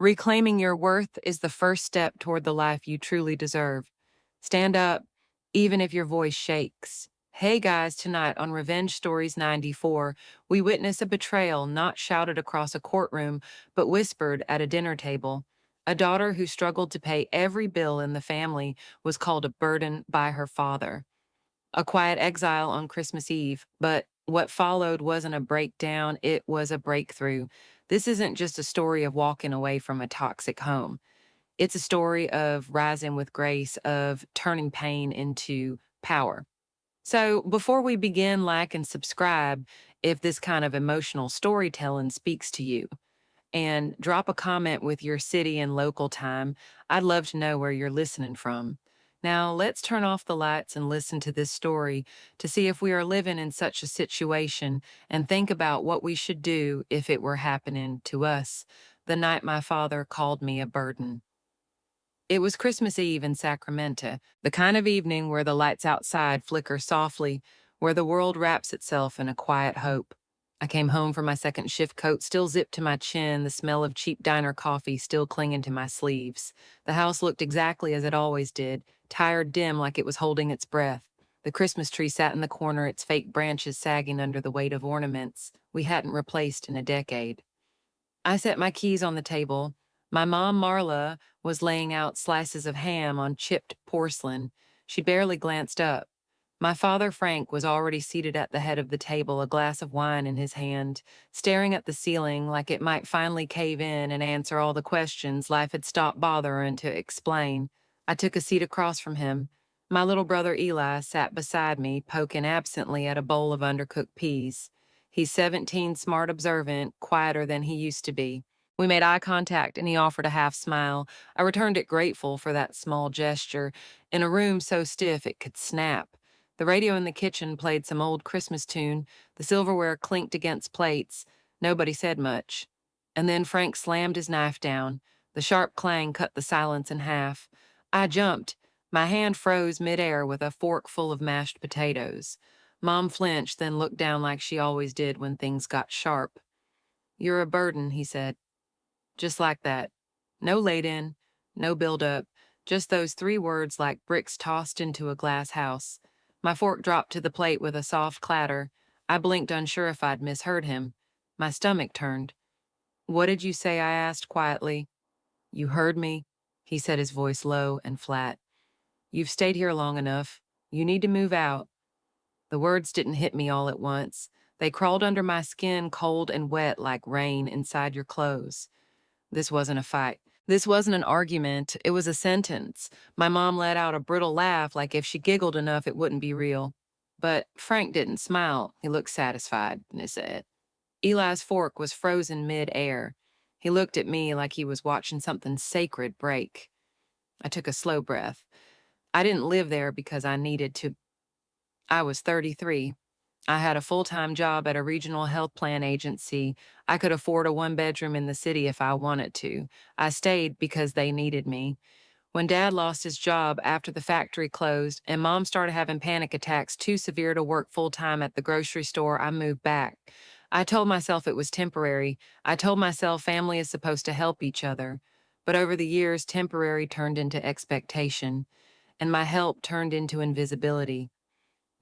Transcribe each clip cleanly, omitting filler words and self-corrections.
Reclaiming your worth is the first step toward the life you truly deserve. Stand up, even if your voice shakes. Hey guys, tonight on Revenge Stories 94, we witness a betrayal not shouted across a courtroom, but whispered at a dinner table. A daughter who struggled to pay every bill in the family was called a burden by her father. A quiet exile on Christmas Eve, but what followed wasn't a breakdown, it was a breakthrough. This isn't just a story of walking away from a toxic home. It's a story of rising with grace, of turning pain into power. So, before we begin, like and subscribe if this kind of emotional storytelling speaks to you. And drop a comment with your city and local time. I'd love to know where you're listening from. Now, let's turn off the lights and listen to this story to see if we are living in such a situation and think about what we should do if it were happening to us. The night my father called me a burden. It was Christmas Eve in Sacramento, the kind of evening where the lights outside flicker softly, where the world wraps itself in a quiet hope. I came home from my second shift coat still zipped to my chin, the smell of cheap diner coffee still clinging to my sleeves. The house looked exactly as it always did, tired dim like it was holding its breath. The Christmas tree sat in the corner, its fake branches sagging under the weight of ornaments we hadn't replaced in a decade. I set my keys on the table. My mom, Marla, was laying out slices of ham on chipped porcelain. She barely glanced up. My father, Frank, was already seated at the head of the table, a glass of wine in his hand, staring at the ceiling like it might finally cave in and answer all the questions life had stopped bothering to explain. I took a seat across from him. My little brother Eli sat beside me, poking absently at a bowl of undercooked peas. He's 17, smart, observant, quieter than he used to be. We made eye contact and he offered a half smile. I returned it grateful for that small gesture in a room so stiff it could snap. The radio in the kitchen played some old Christmas tune. The silverware clinked against plates. Nobody said much. And then Frank slammed his knife down. The sharp clang cut the silence in half. I jumped. My hand froze midair with a fork full of mashed potatoes. Mom flinched, then looked down like she always did when things got sharp. "You're a burden," he said. Just like that. No laid in, no build up, just those three words like bricks tossed into a glass house. My fork dropped to the plate with a soft clatter. I blinked, unsure if I'd misheard him. My stomach turned. "What did you say?" I asked quietly. "You heard me," he said, his voice low and flat. "You've stayed here long enough. You need to move out." The words didn't hit me all at once. They crawled under my skin, cold and wet like rain inside your clothes. This wasn't a fight. This wasn't an argument. It was a sentence. My mom let out a brittle laugh like if she giggled enough it wouldn't be real. But Frank didn't smile. He looked satisfied, and he said. Eli's fork was frozen mid-air. He looked at me like he was watching something sacred break. I took a slow breath. I didn't live there because I needed to. I was 33. I had a full-time job at a regional health plan agency. I could afford a one-bedroom in the city if I wanted to. I stayed because they needed me. When Dad lost his job after the factory closed and Mom started having panic attacks too severe to work full-time at the grocery store, I moved back. I told myself it was temporary. I told myself family is supposed to help each other. But over the years, temporary turned into expectation, and my help turned into invisibility.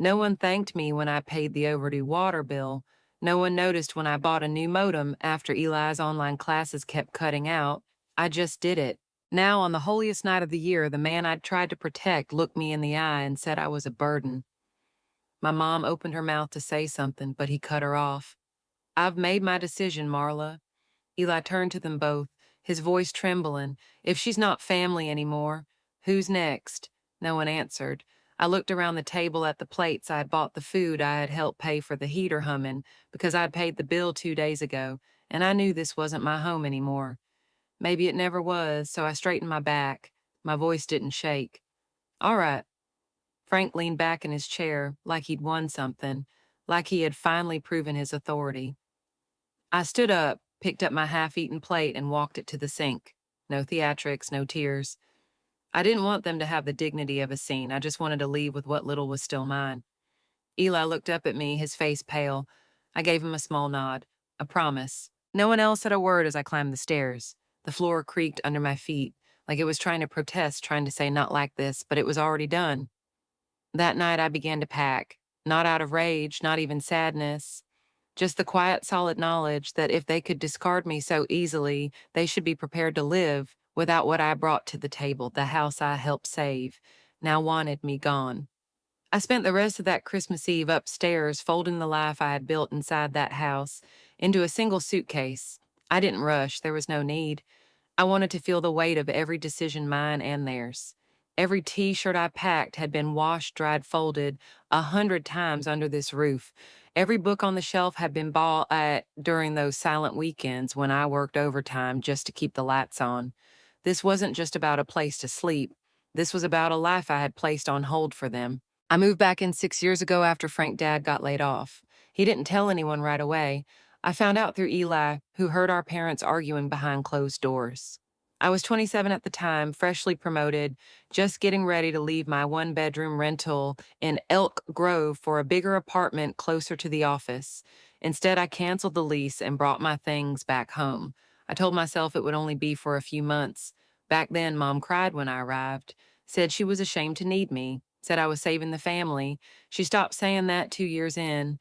No one thanked me when I paid the overdue water bill. No one noticed when I bought a new modem after Eli's online classes kept cutting out. I just did it. Now, on the holiest night of the year, the man I'd tried to protect looked me in the eye and said I was a burden. My mom opened her mouth to say something, but he cut her off. "I've made my decision, Marla." Eli turned to them both, his voice trembling. "If she's not family anymore, who's next?" No one answered. I looked around the table at the plates I had bought the food I had helped pay for the heater humming because I'd paid the bill 2 days ago, and I knew this wasn't my home anymore. Maybe it never was, so I straightened my back. My voice didn't shake. "All right." Frank leaned back in his chair like he'd won something, like he had finally proven his authority. I stood up, picked up my half-eaten plate, and walked it to the sink. No theatrics, no tears. I didn't want them to have the dignity of a scene. I just wanted to leave with what little was still mine. Eli looked up at me, his face pale. I gave him a small nod. A promise. No one else said a word as I climbed the stairs. The floor creaked under my feet, like it was trying to protest, trying to say not like this, but it was already done. That night I began to pack, not out of rage, not even sadness, just the quiet, solid knowledge that if they could discard me so easily, they should be prepared to live without what I brought to the table, the house I helped save, now wanted me gone. I spent the rest of that Christmas Eve upstairs folding the life I had built inside that house into a single suitcase. I didn't rush, there was no need. I wanted to feel the weight of every decision, mine and theirs. Every t-shirt I packed had been washed, dried, folded 100 times under this roof. Every book on the shelf had been bought during those silent weekends when I worked overtime just to keep the lights on. This wasn't just about a place to sleep. This was about a life I had placed on hold for them. I moved back in 6 years ago after Frank's dad got laid off. He didn't tell anyone right away. I found out through Eli, who heard our parents arguing behind closed doors. I was 27 at the time, freshly promoted, just getting ready to leave my one-bedroom rental in Elk Grove for a bigger apartment closer to the office. Instead, I canceled the lease and brought my things back home. I told myself it would only be for a few months. Back then, Mom cried when I arrived, said she was ashamed to need me, said I was saving the family. She stopped saying that 2 years in.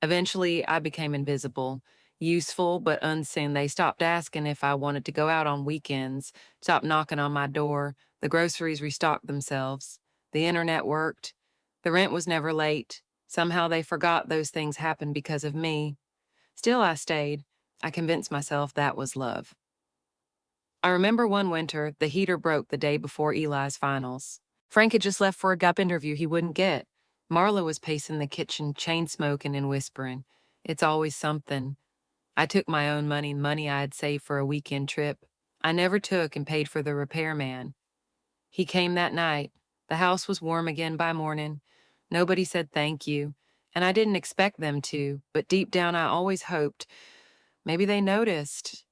Eventually, I became invisible, useful but unseen. They stopped asking if I wanted to go out on weekends, stopped knocking on my door. The groceries restocked themselves. The internet worked. The rent was never late. Somehow they forgot those things happened because of me. Still, I stayed. I convinced myself that was love. I remember one winter, the heater broke the day before Eli's finals. Frank had just left for a GUP interview he wouldn't get. Marla was pacing the kitchen, chain-smoking and whispering, "It's always something." I took my own money I had saved for a weekend trip. I never took and paid for the repairman. He came that night. The house was warm again by morning. Nobody said thank you, and I didn't expect them to, but deep down I always hoped maybe they noticed.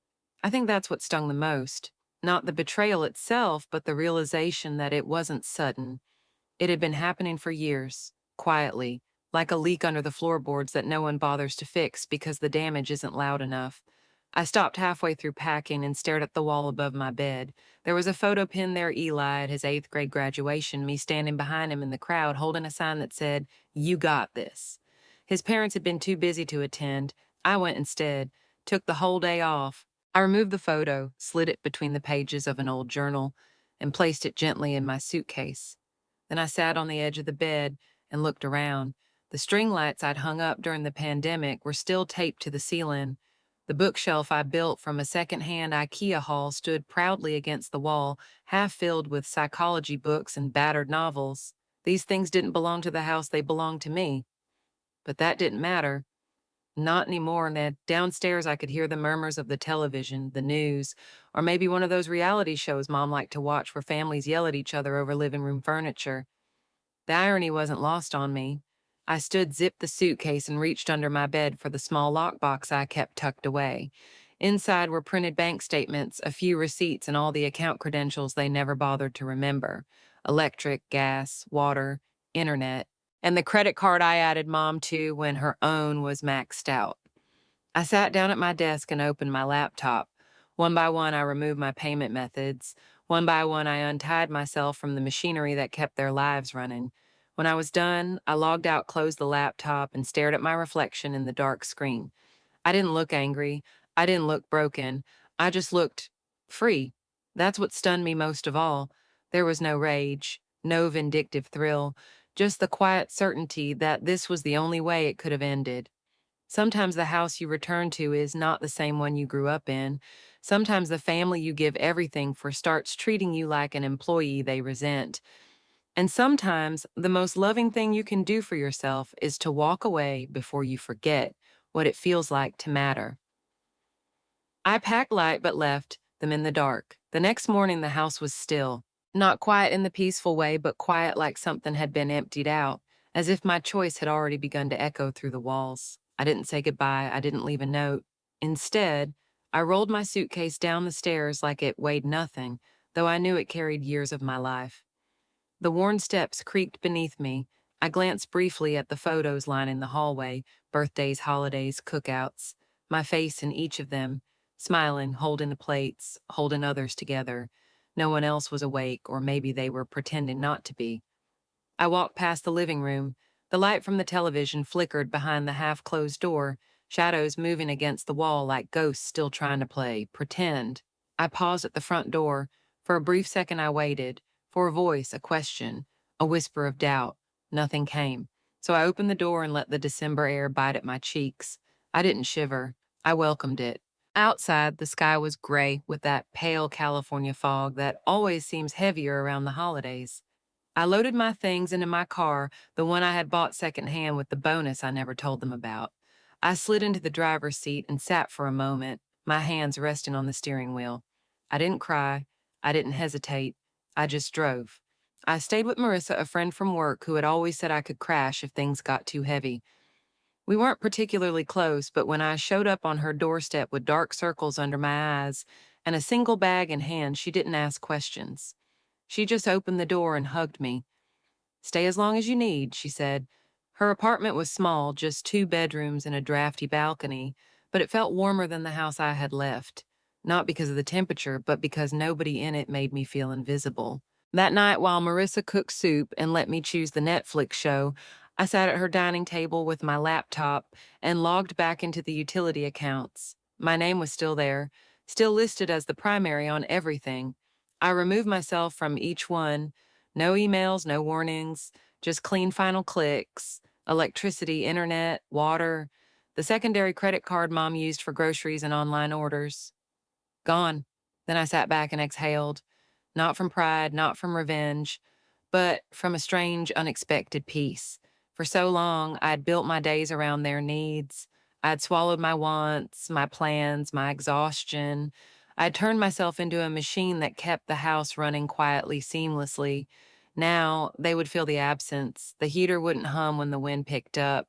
I think that's what stung the most. Not the betrayal itself, but the realization that it wasn't sudden. It had been happening for years, quietly, like a leak under the floorboards that no one bothers to fix because the damage isn't loud enough. I stopped halfway through packing and stared at the wall above my bed. There was a photo pinned there, Eli, at his 8th grade graduation, me standing behind him in the crowd holding a sign that said, "You got this." His parents had been too busy to attend. I went instead, took the whole day off. I removed the photo, slid it between the pages of an old journal, and placed it gently in my suitcase. Then I sat on the edge of the bed and looked around. The string lights I'd hung up during the pandemic were still taped to the ceiling. The bookshelf I built from a second-hand IKEA haul stood proudly against the wall, half filled with psychology books and battered novels. These things didn't belong to the house, they belonged to me. But that didn't matter. Not anymore, Ned. Downstairs I could hear the murmurs of the television, the news, or maybe one of those reality shows Mom liked to watch where families yell at each other over living room furniture. The irony wasn't lost on me. I stood, zipped the suitcase, and reached under my bed for the small lockbox I kept tucked away. Inside were printed bank statements, a few receipts, and all the account credentials they never bothered to remember. Electric, gas, water, internet, and the credit card I added Mom to when her own was maxed out. I sat down at my desk and opened my laptop. One by one, I removed my payment methods. One by one, I untied myself from the machinery that kept their lives running. When I was done, I logged out, closed the laptop, and stared at my reflection in the dark screen. I didn't look angry. I didn't look broken. I just looked free. That's what stunned me most of all. There was no rage, no vindictive thrill, just the quiet certainty that this was the only way it could have ended. Sometimes the house you return to is not the same one you grew up in. Sometimes the family you give everything for starts treating you like an employee they resent. And sometimes the most loving thing you can do for yourself is to walk away before you forget what it feels like to matter. I packed light but left them in the dark. The next morning the house was still. Not quiet in the peaceful way, but quiet like something had been emptied out, as if my choice had already begun to echo through the walls. I didn't say goodbye. I didn't leave a note. Instead, I rolled my suitcase down the stairs like it weighed nothing, though I knew it carried years of my life. The worn steps creaked beneath me. I glanced briefly at the photos lining the hallway, birthdays, holidays, cookouts, my face in each of them. smiling, holding the plates, holding others together. No one else was awake, or maybe they were pretending not to be. I walked past the living room. The light from the television flickered behind the half-closed door, shadows moving against the wall like ghosts still trying to play pretend. I paused at the front door. For a brief second I waited, for a voice, a question, a whisper of doubt. Nothing came. So I opened the door and let the December air bite at my cheeks. I didn't shiver. I welcomed it. Outside, the sky was gray with that pale California fog that always seems heavier around the holidays. I loaded my things into my car, the one I had bought secondhand with the bonus I never told them about. I slid into the driver's seat and sat for a moment, my hands resting on the steering wheel. I didn't cry. I didn't hesitate. I just drove. I stayed with Marissa, a friend from work who had always said I could crash if things got too heavy. We weren't particularly close, but when I showed up on her doorstep with dark circles under my eyes and a single bag in hand, she didn't ask questions. She just opened the door and hugged me. "Stay as long as you need," she said. Her apartment was small, just 2 bedrooms and a drafty balcony, but it felt warmer than the house I had left. Not because of the temperature, but because nobody in it made me feel invisible. That night, while Marissa cooked soup and let me choose the Netflix show, I sat at her dining table with my laptop and logged back into the utility accounts. My name was still there, still listed as the primary on everything. I removed myself from each one. No emails, no warnings, just clean final clicks, electricity, internet, water, the secondary credit card mom used for groceries and online orders. Gone. Then I sat back and exhaled. Not from pride, not from revenge, but from a strange, unexpected peace. For so long, I'd built my days around their needs. I'd swallowed my wants, my plans, my exhaustion. I'd turned myself into a machine that kept the house running quietly, seamlessly. Now, they would feel the absence. The heater wouldn't hum when the wind picked up.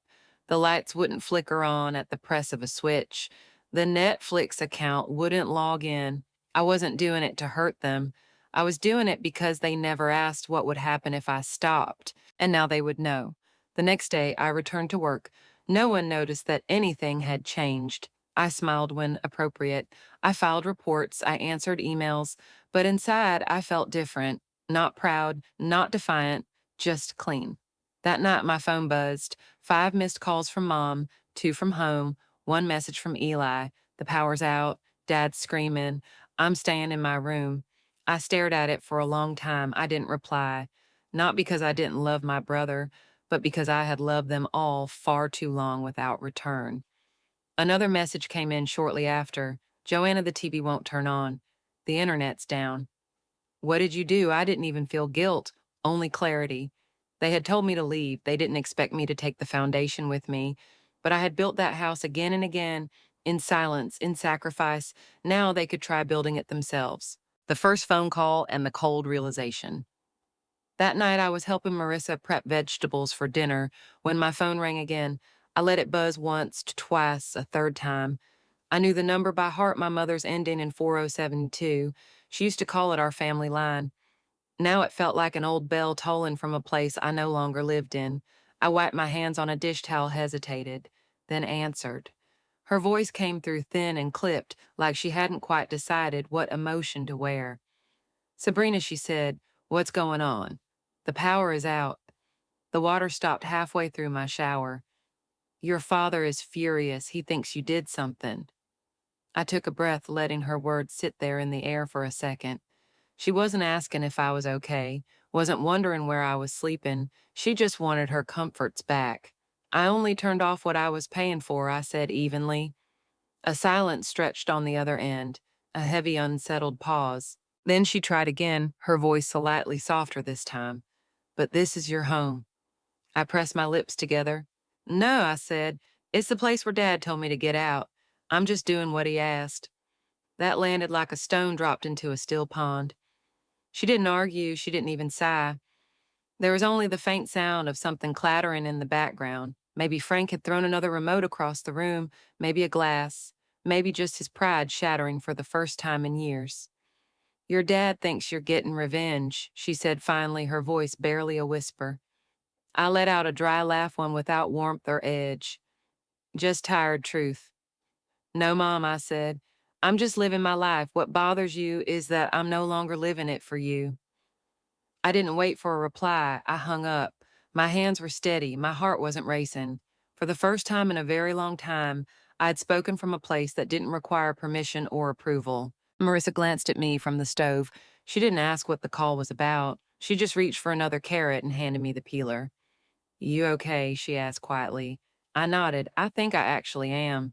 The lights wouldn't flicker on at the press of a switch. The Netflix account wouldn't log in. I wasn't doing it to hurt them. I was doing it because they never asked what would happen if I stopped, and now they would know. The next day, I returned to work. No one noticed that anything had changed. I smiled when appropriate. I filed reports. I answered emails. But inside, I felt different. Not proud, not defiant, just clean. That night, my phone buzzed. 5 missed calls from Mom, 2 from home, 1 message from Eli. The power's out. Dad's screaming. I'm staying in my room. I stared at it for a long time. I didn't reply. Not because I didn't love my brother, but because I had loved them all far too long without return. Another message came in shortly after. "Joanna, the TV won't turn on. The internet's down." What did you do? I didn't even feel guilt, only clarity. They had told me to leave. They didn't expect me to take the foundation with me. But I had built that house again and again, in silence, in sacrifice. Now they could try building it themselves. The first phone call and the cold realization. That night I was helping Marissa prep vegetables for dinner when my phone rang again. I let it buzz once, twice, a third time. I knew the number by heart, my mother's ending in 4072. She used to call it our family line. Now it felt like an old bell tolling from a place I no longer lived in. I wiped my hands on a dish towel, hesitated, then answered. Her voice came through thin and clipped, like she hadn't quite decided what emotion to wear. "Sabrina," she said, "what's going on?" "The power is out." The water stopped halfway through my shower. "Your father is furious. He thinks you did something." I took a breath, letting her words sit there in the air for a second. She wasn't asking if I was okay, wasn't wondering where I was sleeping. She just wanted her comforts back. "I only turned off what I was paying for," I said evenly. A silence stretched on the other end, a heavy, unsettled pause. Then she tried again, her voice slightly softer this time. "But this is your home." I pressed my lips together. "No," I said. "It's the place where Dad told me to get out. I'm just doing what he asked." That landed like a stone dropped into a still pond. She didn't argue, she didn't even sigh. There was only the faint sound of something clattering in the background. Maybe Frank had thrown another remote across the room, maybe a glass, maybe just his pride shattering for the first time in years. "Your dad thinks you're getting revenge," she said finally, her voice barely a whisper. I let out a dry laugh, one without warmth or edge. "Just tired truth." "No, Mom," I said. I'm just living my life. What bothers you is that I'm no longer living it for you. I didn't wait for a reply. I hung up. My hands were steady. My heart wasn't racing. For the first time in a very long time, I had spoken from a place that didn't require permission or approval. Marissa glanced at me from the stove. She didn't ask what the call was about. She just reached for another carrot and handed me the peeler. You okay? She asked quietly. I nodded. I think I actually am.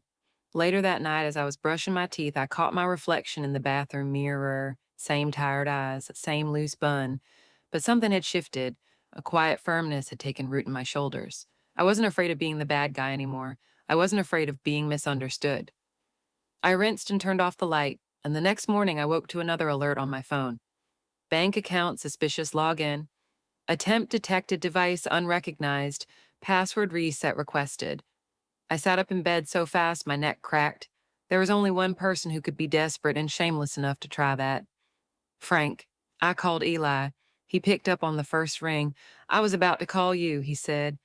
Later that night, as I was brushing my teeth, I caught my reflection in the bathroom mirror. Same tired eyes, same loose bun. But something had shifted. A quiet firmness had taken root in my shoulders. I wasn't afraid of being the bad guy anymore. I wasn't afraid of being misunderstood. I rinsed and turned off the light, and the next morning I woke to another alert on my phone. Bank account suspicious login. Attempt detected device unrecognized. Password reset requested. I sat up in bed so fast my neck cracked. There was only one person who could be desperate and shameless enough to try that. Frank. I called Eli. He picked up on the first ring. I was about to call you, he said.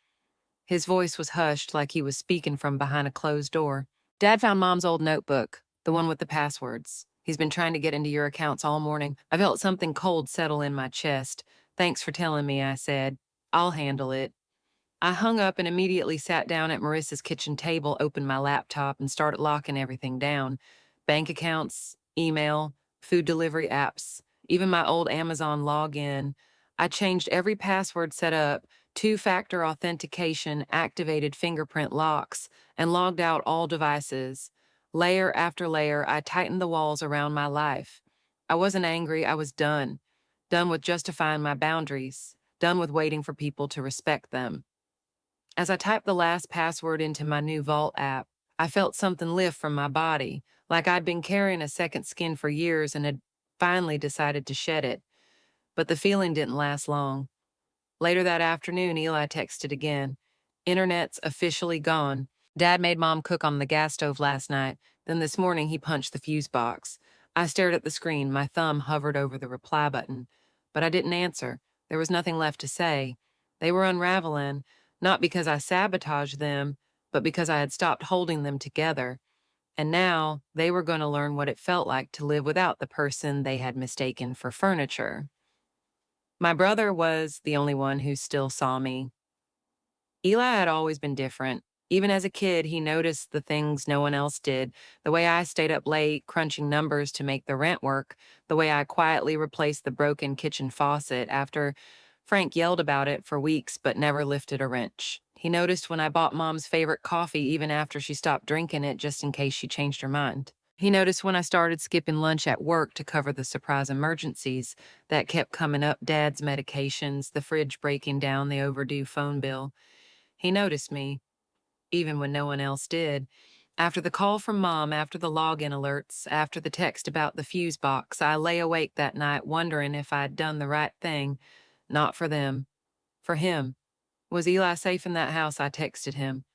His voice was hushed like he was speaking from behind a closed door. Dad found Mom's old notebook, the one with the passwords. He's been trying to get into your accounts all morning. I felt something cold settle in my chest. Thanks for telling me, I said. I'll handle it. I hung up and immediately sat down at Marissa's kitchen table, opened my laptop, and started locking everything down. Bank accounts, email, food delivery apps, even my old Amazon login. I changed every password set up, two-factor authentication, activated fingerprint locks, and logged out all devices. Layer after layer, I tightened the walls around my life. I wasn't angry, I was done. Done with justifying my boundaries. Done with waiting for people to respect them. As I typed the last password into my new Vault app, I felt something lift from my body, like I'd been carrying a second skin for years and had finally decided to shed it. But the feeling didn't last long. Later that afternoon, Eli texted again. Internet's officially gone. Dad made Mom cook on the gas stove last night. Then this morning, he punched the fuse box. I stared at the screen. My thumb hovered over the reply button. But I didn't answer. There was nothing left to say. They were unraveling, not because I sabotaged them, but because I had stopped holding them together. And now they were going to learn what it felt like to live without the person they had mistaken for furniture. My brother was the only one who still saw me. Eli had always been different. Even as a kid, he noticed the things no one else did, the way I stayed up late, crunching numbers to make the rent work, the way I quietly replaced the broken kitchen faucet after Frank yelled about it for weeks but never lifted a wrench. He noticed when I bought Mom's favorite coffee even after she stopped drinking it just in case she changed her mind. He noticed when I started skipping lunch at work to cover the surprise emergencies that kept coming up, Dad's medications, the fridge breaking down, the overdue phone bill. He noticed me, even when no one else did. After the call from Mom, after the login alerts, after the text about the fuse box, I lay awake that night wondering if I'd done the right thing. Not for them. For him. Was Eli safe in that house? I texted him.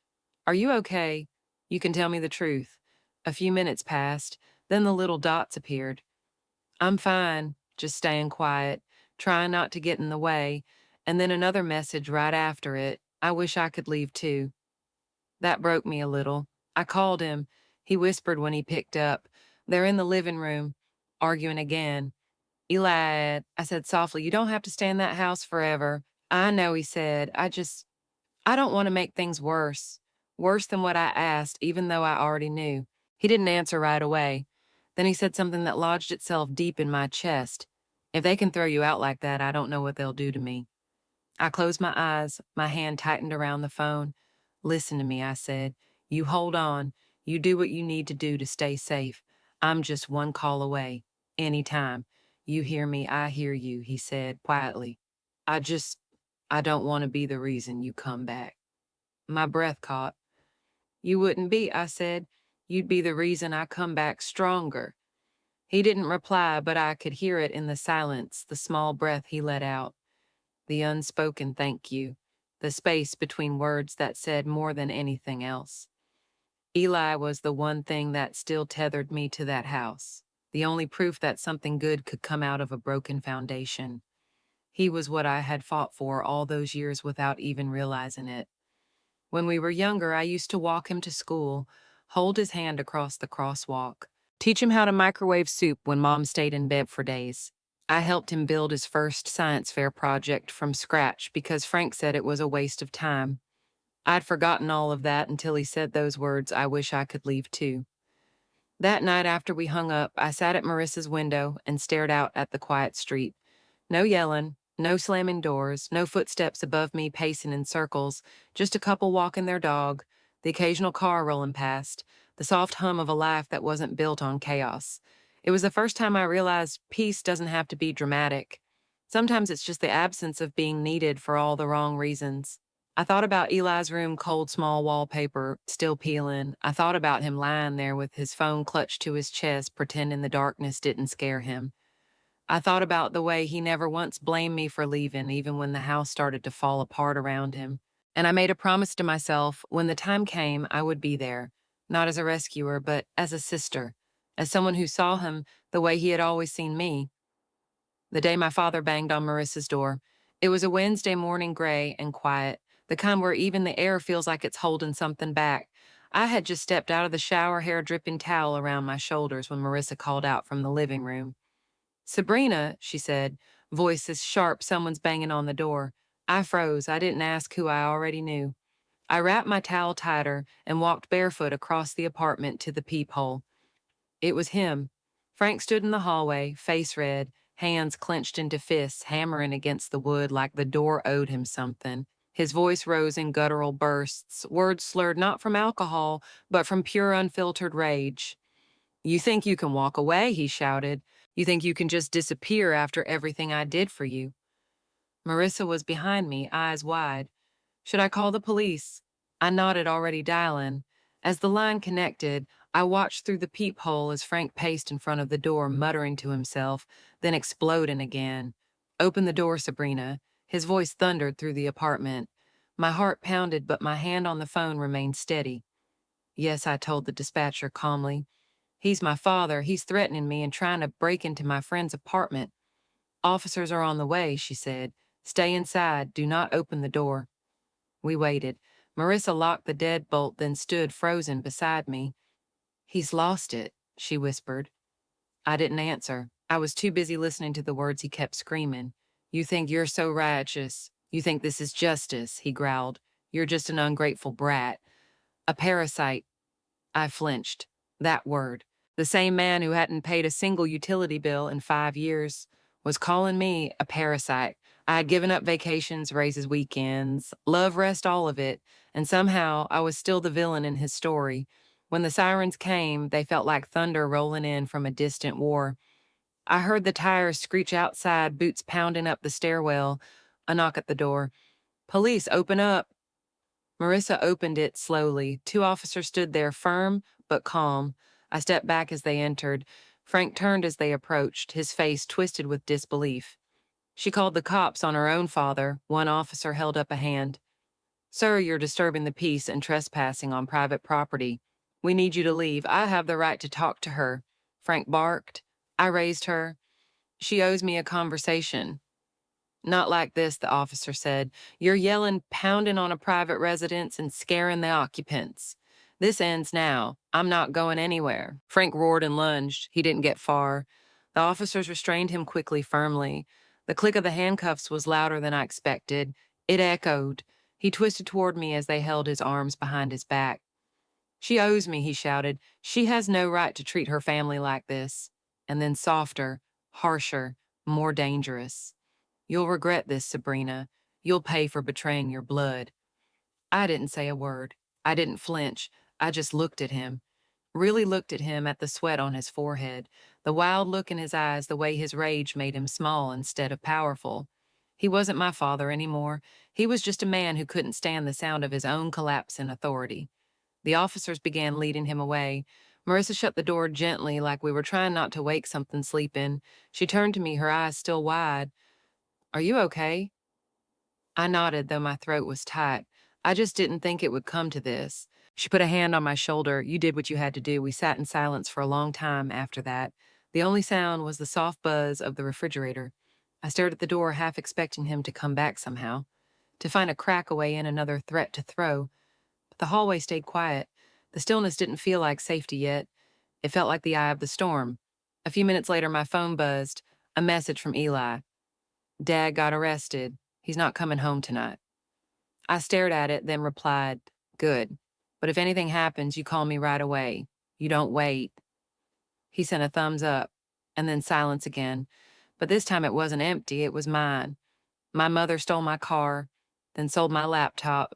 Are you okay? You can tell me the truth. A few minutes passed, then the little dots appeared. I'm fine, just staying quiet, trying not to get in the way, and then another message right after it. I wish I could leave too. That broke me a little. I called him. He whispered when he picked up. They're in the living room, arguing again. Eli, I said softly, you don't have to stay in that house forever. I know, he said. I don't want to make things worse. Worse than what I asked, even though I already knew. He didn't answer right away. Then he said something that lodged itself deep in my chest. If they can throw you out like that, I don't know what they'll do to me. I closed my eyes, my hand tightened around the phone. Listen to me, I said. You hold on. You do what you need to do to stay safe. I'm just one call away. Anytime. You hear me, I hear you, he said quietly. I just, I don't want to be the reason you come back. My breath caught. You wouldn't be, I said. You'd be the reason I come back stronger. He didn't reply, but I could hear it in the silence, the small breath he let out. The unspoken thank you, the space between words that said more than anything else. Eli was the one thing that still tethered me to that house, the only proof that something good could come out of a broken foundation. He was what I had fought for all those years without even realizing it. When we were younger, I used to walk him to school, hold his hand across the crosswalk. Teach him how to microwave soup when Mom stayed in bed for days. I helped him build his first science fair project from scratch because Frank said it was a waste of time. I'd forgotten all of that until he said those words, "I wish I could leave too." That night after we hung up, I sat at Marissa's window and stared out at the quiet street. No yelling, no slamming doors, no footsteps above me pacing in circles, just a couple walking their dog, the occasional car rolling past, the soft hum of a life that wasn't built on chaos. It was the first time I realized peace doesn't have to be dramatic. Sometimes it's just the absence of being needed for all the wrong reasons. I thought about Eli's room, cold, small wallpaper, still peeling. I thought about him lying there with his phone clutched to his chest, pretending the darkness didn't scare him. I thought about the way he never once blamed me for leaving, even when the house started to fall apart around him. And I made a promise to myself when the time came, I would be there, not as a rescuer, but as a sister, as someone who saw him the way he had always seen me. The day my father banged on Marissa's door, it was a Wednesday morning, gray and quiet, the kind where even the air feels like it's holding something back. I had just stepped out of the shower, hair dripping towel around my shoulders when Marissa called out from the living room. "Sabrina," she said, voice as sharp someone's banging on the door. I froze. I didn't ask who I already knew. I wrapped my towel tighter and walked barefoot across the apartment to the peephole. It was him. Frank stood in the hallway, face red, hands clenched into fists, hammering against the wood like the door owed him something. His voice rose in guttural bursts, words slurred not from alcohol, but from pure unfiltered rage. "You think you can walk away," he shouted. "You think you can just disappear after everything I did for you." Marissa was behind me, eyes wide. "Should I call the police?" I nodded, already dialing. As the line connected, I watched through the peephole as Frank paced in front of the door, muttering to himself, then exploding again. "Open the door, Sabrina." His voice thundered through the apartment. My heart pounded, but my hand on the phone remained steady. "Yes," I told the dispatcher calmly. "He's my father. He's threatening me and trying to break into my friend's apartment." "Officers are on the way," she said. "Stay inside. Do not open the door." We waited. Marissa locked the deadbolt, then stood frozen beside me. "He's lost it," she whispered. I didn't answer. I was too busy listening to the words he kept screaming. "You think you're so righteous. You think this is justice," he growled. "You're just an ungrateful brat. A parasite." I flinched. That word. The same man who hadn't paid a single utility bill in 5 years was calling me a parasite. I had given up vacations, raises, weekends, love, rest, all of it, and somehow I was still the villain in his story. When the sirens came, they felt like thunder rolling in from a distant war. I heard the tires screech outside, boots pounding up the stairwell, a knock at the door. "Police, open up." Marissa opened it slowly. Two officers stood there, firm but calm. I stepped back as they entered. Frank turned as they approached, his face twisted with disbelief. "She called the cops on her own father." One officer held up a hand. "Sir, you're disturbing the peace and trespassing on private property. We need you to leave. I have the right to talk to her." Frank barked. I raised her. "She owes me a conversation." "Not like this," the officer said. "You're yelling, pounding on a private residence, and scaring the occupants. This ends now. I'm not going anywhere." Frank roared and lunged. He didn't get far. The officers restrained him quickly, firmly. The click of the handcuffs was louder than I expected. It echoed. He twisted toward me as they held his arms behind his back. "She owes me," he shouted. "She has no right to treat her family like this." And then softer, harsher, more dangerous. "You'll regret this, Sabrina. You'll pay for betraying your blood." I didn't say a word. I didn't flinch. I just looked at him. Really looked at him, at the sweat on his forehead, the wild look in his eyes, the way his rage made him small instead of powerful. He wasn't my father anymore. He was just a man who couldn't stand the sound of his own collapse in authority. The officers began leading him away. Marissa shut the door gently, like we were trying not to wake something sleeping. She turned to me, her eyes still wide. "Are you okay?" I nodded, though my throat was tight. I just didn't think it would come to this. She put a hand on my shoulder. "You did what you had to do." We sat in silence for a long time after that. The only sound was the soft buzz of the refrigerator. I stared at the door, half expecting him to come back somehow, to find a crack away in, another threat to throw. But the hallway stayed quiet. The stillness didn't feel like safety yet. It felt like the eye of the storm. A few minutes later, my phone buzzed. A message from Eli. Dad got arrested. He's not coming home tonight. I stared at it, then replied, Good. But if anything happens, you call me right away. You don't wait. He sent a thumbs up, and then silence again. But this time it wasn't empty, it was mine. My mother stole my car, then sold my laptop.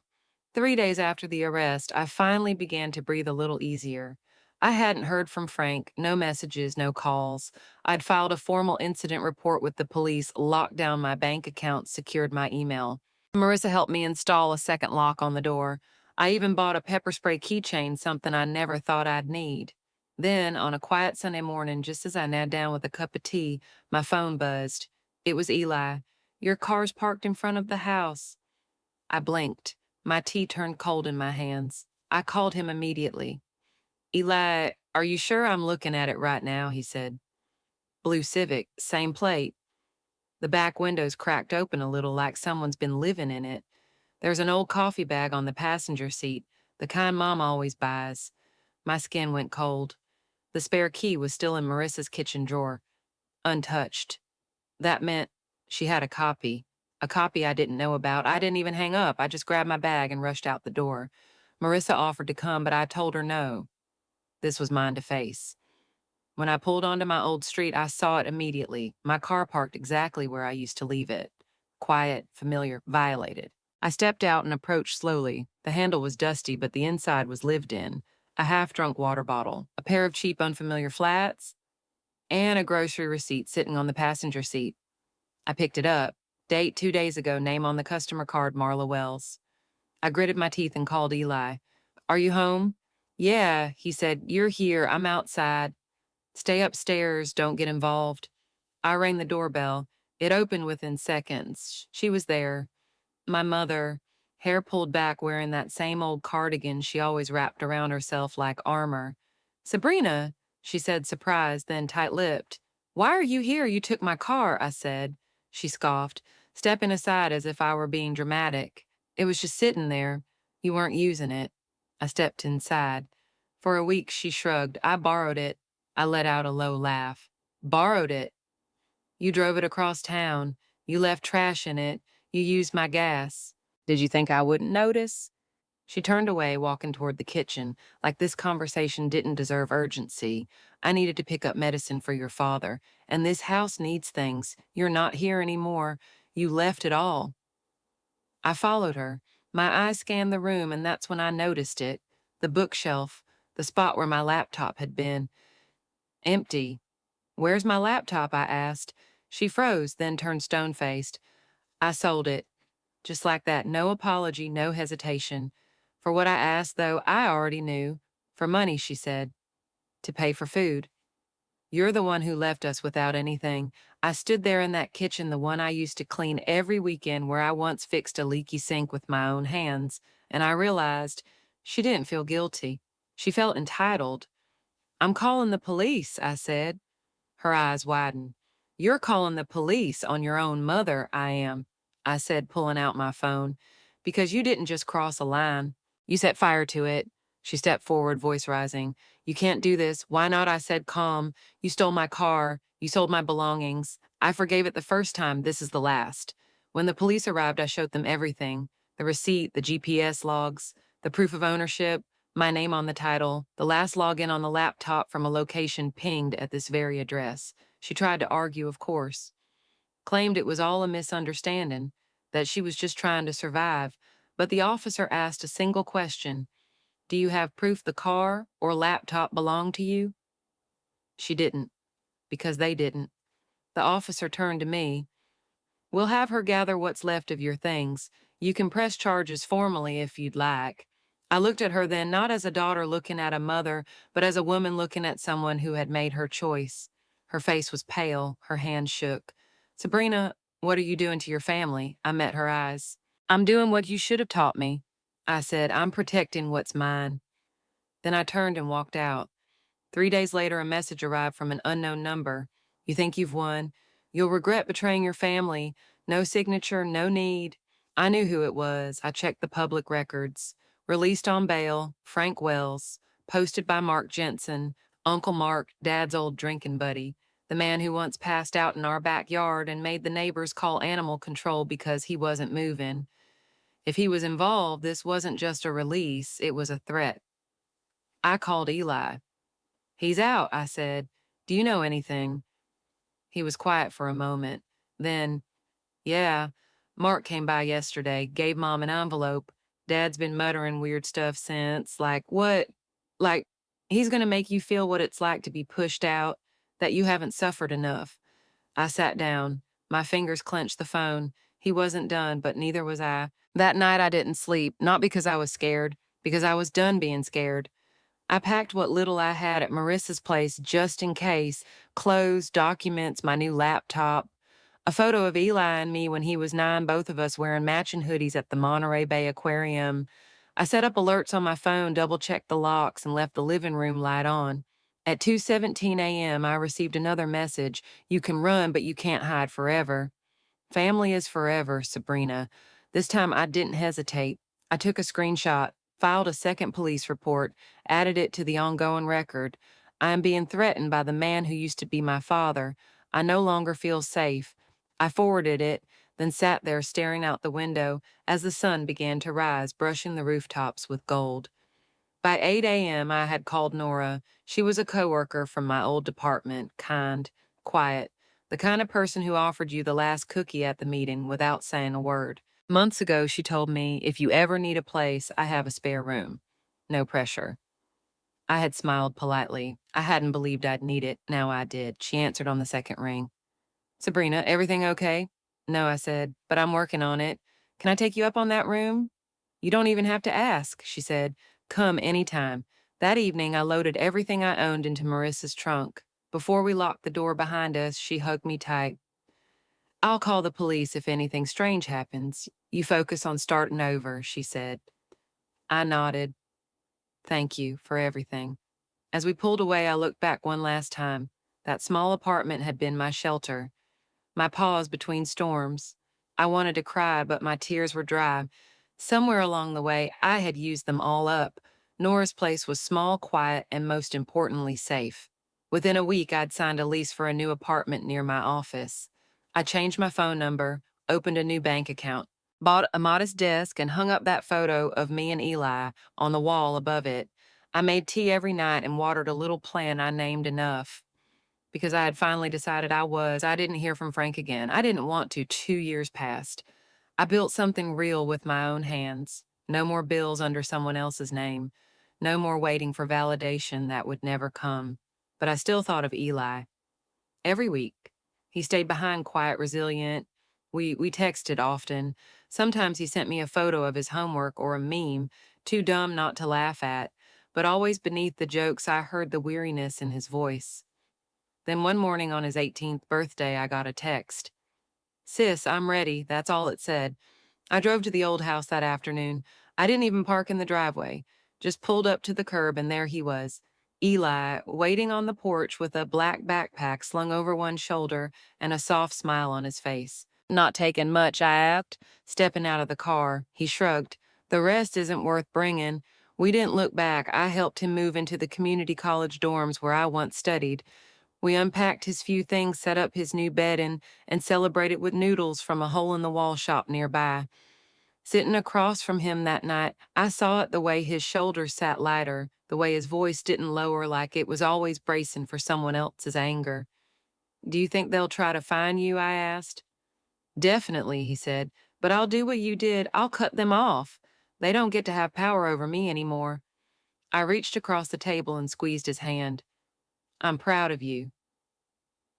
3 days after the arrest, I finally began to breathe a little easier. I hadn't heard from Frank, no messages, no calls. I'd filed a formal incident report with the police, locked down my bank account, secured my email. Marissa helped me install a second lock on the door. I even bought a pepper spray keychain, something I never thought I'd need. Then, on a quiet Sunday morning, just as I knelt down with a cup of tea, my phone buzzed. It was Eli. Your car's parked in front of the house. I blinked. My tea turned cold in my hands. I called him immediately. Eli, are you sure I'm looking at it right now? He said. Blue Civic, same plate. The back window's cracked open a little like someone's been living in it. There's an old coffee bag on the passenger seat, the kind Mom always buys. My skin went cold. The spare key was still in Marissa's kitchen drawer, untouched. That meant she had a copy I didn't know about. I didn't even hang up. I just grabbed my bag and rushed out the door. Marissa offered to come, but I told her no. This was mine to face. When I pulled onto my old street, I saw it immediately. My car parked exactly where I used to leave it. Quiet, familiar, violated. I stepped out and approached slowly. The handle was dusty, but the inside was lived in. A half-drunk water bottle, a pair of cheap, unfamiliar flats, and a grocery receipt sitting on the passenger seat. I picked it up. Date 2 days ago, name on the customer card, Marla Wells. I gritted my teeth and called Eli. Are you home? Yeah, he said. You're here. I'm outside. Stay upstairs. Don't get involved. I rang the doorbell. It opened within seconds. She was there. My mother, hair pulled back, wearing that same old cardigan she always wrapped around herself like armor. Sabrina, she said, surprised, then tight-lipped. Why are you here? You took my car, I said. She scoffed, stepping aside as if I were being dramatic. It was just sitting there. You weren't using it. I stepped inside. For a week, she shrugged. I borrowed it. I let out a low laugh. Borrowed it? You drove it across town. You left trash in it. You used my gas. Did you think I wouldn't notice? She turned away, walking toward the kitchen, like this conversation didn't deserve urgency. I needed to pick up medicine for your father, and this house needs things. You're not here anymore. You left it all. I followed her. My eyes scanned the room, and that's when I noticed it. The bookshelf, the spot where my laptop had been. Empty. Where's my laptop? I asked. She froze, then turned stone-faced. I sold it. Just like that, no apology, no hesitation. For what I asked, though, I already knew. For money, she said. To pay for food. You're the one who left us without anything. I stood there in that kitchen, the one I used to clean every weekend, where I once fixed a leaky sink with my own hands, and I realized she didn't feel guilty. She felt entitled. I'm calling the police, I said. Her eyes widened. You're calling the police on your own mother, I am, I said, pulling out my phone. Because you didn't just cross a line. You set fire to it. She stepped forward, voice rising. You can't do this. Why not? I said, calm. You stole my car. You sold my belongings. I forgave it the first time. This is the last. When the police arrived, I showed them everything. The receipt, the GPS logs, the proof of ownership, my name on the title, the last login on the laptop from a location pinged at this very address. She tried to argue, of course. Claimed it was all a misunderstanding, that she was just trying to survive. But the officer asked a single question. Do you have proof the car or laptop belonged to you? She didn't, because they didn't. The officer turned to me. We'll have her gather what's left of your things. You can press charges formally if you'd like. I looked at her then, not as a daughter looking at a mother, but as a woman looking at someone who had made her choice. Her face was pale, her hand shook. Sabrina, what are you doing to your family? I met her eyes. I'm doing what you should have taught me. I said, I'm protecting what's mine. Then I turned and walked out. 3 days later, a message arrived from an unknown number. You think you've won. You'll regret betraying your family. No signature, no need. I knew who it was. I checked the public records. Released on bail, Frank Wells. Posted by Mark Jensen. Uncle Mark, Dad's old drinking buddy, the man who once passed out in our backyard and made the neighbors call animal control because he wasn't moving. If he was involved, this wasn't just a release, it was a threat. I called Eli. "He's out," I said. "Do you know anything?" He was quiet for a moment. Then, "Yeah, Mark came by yesterday, gave Mom an envelope. Dad's been muttering weird stuff since, like, what? Like, he's gonna make you feel what it's like to be pushed out, that you haven't suffered enough." I sat down. My fingers clenched the phone. He wasn't done, but neither was I. That night I didn't sleep, not because I was scared, because I was done being scared. I packed what little I had at Marissa's place just in case: clothes, documents, my new laptop. A photo of Eli and me when he was 9, both of us wearing matching hoodies at the Monterey Bay Aquarium. I set up alerts on my phone, double-checked the locks, and left the living room light on. At 2:17 a.m., I received another message: "You can run, but you can't hide forever." Family is forever, Sabrina. This time I didn't hesitate. I took a screenshot, filed a second police report, added it to the ongoing record. I am being threatened by the man who used to be my father. I no longer feel safe. I forwarded it, then sat there staring out the window as the sun began to rise, brushing the rooftops with gold. By 8 a.m., I had called Nora. She was a coworker from my old department, kind, quiet, the kind of person who offered you the last cookie at the meeting without saying a word. Months ago, she told me, "If you ever need a place, I have a spare room. No pressure." I had smiled politely. I hadn't believed I'd need it. Now I did. She answered on the second ring. "Sabrina, everything okay?" "No," I said, "but I'm working on it. Can I take you up on that room?" "You don't even have to ask," she said. "Come anytime." That evening, I loaded everything I owned into Marissa's trunk. Before we locked the door behind us, she hugged me tight. "I'll call the police if anything strange happens. You focus on starting over," she said. I nodded. "Thank you for everything." As we pulled away, I looked back one last time. That small apartment had been my shelter, my pause between storms. I wanted to cry, but my tears were dry. Somewhere along the way, I had used them all up. Nora's place was small, quiet, and most importantly, safe. Within a week, I'd signed a lease for a new apartment near my office. I changed my phone number, opened a new bank account, bought a modest desk, and hung up that photo of me and Eli on the wall above it. I made tea every night and watered a little plant I named Enough, because I had finally decided I didn't hear from Frank again. I didn't want to. 2 years passed. I built something real with my own hands. No more bills under someone else's name. No more waiting for validation that would never come. But I still thought of Eli. Every week. He stayed behind, quiet, resilient. We texted often. Sometimes he sent me a photo of his homework or a meme, too dumb not to laugh at. But always beneath the jokes, I heard the weariness in his voice. Then one morning on his 18th birthday, I got a text. "Sis, I'm ready." That's all it said. I drove to the old house that afternoon. I didn't even park in the driveway, just pulled up to the curb, and there he was. Eli, waiting on the porch with a black backpack slung over one shoulder and a soft smile on his face. "Not taking much," I asked, stepping out of the car. He shrugged. "The rest isn't worth bringing." We didn't look back. I helped him move into the community college dorms where I once studied. We unpacked his few things, set up his new bed, and celebrated with noodles from a hole-in-the-wall shop nearby. Sitting across from him that night, I saw it: the way his shoulders sat lighter, the way his voice didn't lower like it was always bracing for someone else's anger. "Do you think they'll try to find you?" I asked. "Definitely," he said. "But I'll do what you did. I'll cut them off. They don't get to have power over me anymore." I reached across the table and squeezed his hand. "I'm proud of you."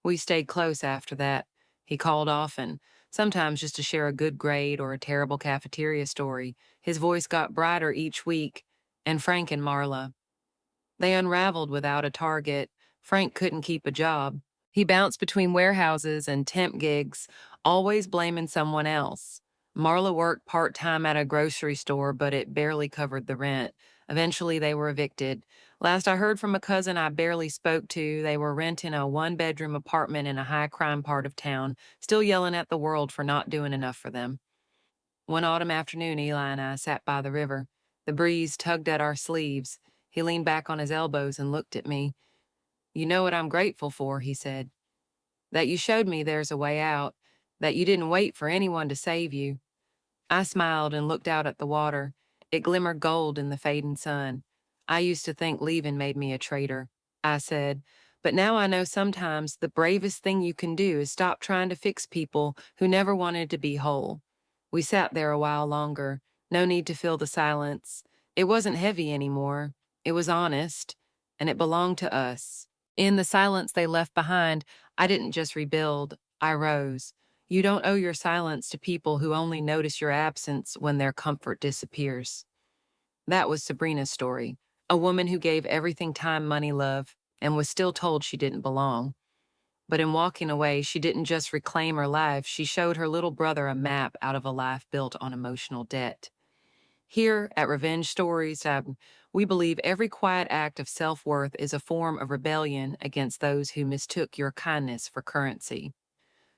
We stayed close after that. He called often, sometimes just to share a good grade or a terrible cafeteria story. His voice got brighter each week. And Frank and Marla. They unraveled without a target. Frank couldn't keep a job. He bounced between warehouses and temp gigs, always blaming someone else. Marla worked part-time at a grocery store, but it barely covered the rent. Eventually, they were evicted. Last I heard from a cousin I barely spoke to, they were renting a one-bedroom apartment in a high-crime part of town, still yelling at the world for not doing enough for them. One autumn afternoon, Eli and I sat by the river. The breeze tugged at our sleeves. He leaned back on his elbows and looked at me. You know what I'm grateful for, he said. That you showed me there's a way out, that you didn't wait for anyone to save you. I smiled and looked out at the water. It glimmered gold in the fading sun. I used to think leaving made me a traitor, I said, but now I know sometimes the bravest thing you can do is stop trying to fix people who never wanted to be whole. We sat there a while longer. No need to fill the silence. It wasn't heavy anymore. It was honest, and it belonged to us. In the silence they left behind, I didn't just rebuild, I rose. You don't owe your silence to people who only notice your absence when their comfort disappears. That was Sabrina's story, a woman who gave everything time, money, love, and was still told she didn't belong. But in walking away, she didn't just reclaim her life, she showed her little brother a map out of a life built on emotional debt. Here at Revenge Stories, we believe every quiet act of self-worth is a form of rebellion against those who mistook your kindness for currency.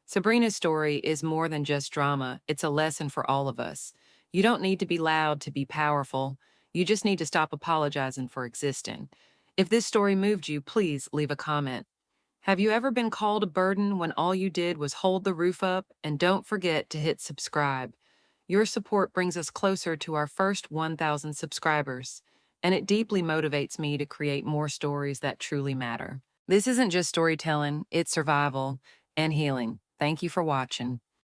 Sabrina's story is more than just drama, it's a lesson for all of us. You don't need to be loud to be powerful. You just need to stop apologizing for existing. If this story moved you, please leave a comment. Have you ever been called a burden when all you did was hold the roof up? And don't forget to hit subscribe. Your support brings us closer to our first 1,000 subscribers, and it deeply motivates me to create more stories that truly matter. This isn't just storytelling, it's survival and healing. Thank you for watching.